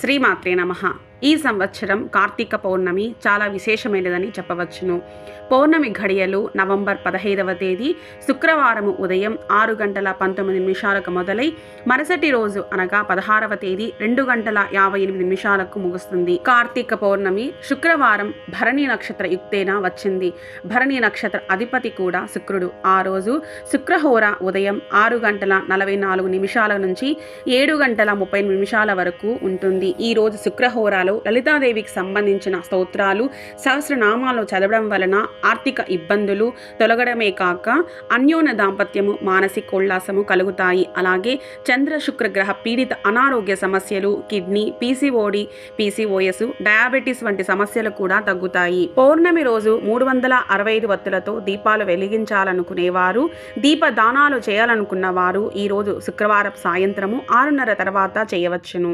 శ్రీమాత్రే నమః. ఈ సంవత్సరం కార్తీక పౌర్ణమి చాలా విశేషమైనదని చెప్పవచ్చును. పౌర్ణమి ఘడియలు నవంబర్ 15వ తేదీ శుక్రవారము ఉదయం 6:19 మొదలై మరుసటి రోజు అనగా 16వ తేదీ 2:58 ముగుస్తుంది. కార్తీక పౌర్ణమి శుక్రవారం భరణి నక్షత్ర యుక్తేన వచ్చింది. భరణి నక్షత్ర అధిపతి కూడా శుక్రుడు. ఆ రోజు శుక్రహోర ఉదయం 6:44 నుంచి 7:30 వరకు ఉంటుంది. ఈ రోజు శుక్రహోరాలో లలితాదేవికి సంబంధించిన స్తోత్రాలు సహస్రనామాలు చదవడం వలన ఆర్థిక ఇబ్బందులు తొలగడమే కాక అన్యోన్య దాంపత్యము మానసికోల్లాసము కలుగుతాయి. అలాగే చంద్ర శుక్ర గ్రహ పీడిత అనారోగ్య సమస్యలు, కిడ్నీ, పీసీఓఎస్, డయాబెటీస్ వంటి సమస్యలు కూడా తగ్గుతాయి. పౌర్ణమి రోజు 365 వత్తులతో దీపాలు వెలిగించాలనుకునేవారు, దీపదానాలు చేయాలనుకున్న వారు ఈ రోజు శుక్రవారం సాయంత్రము 6:30 తర్వాత చేయవచ్చును.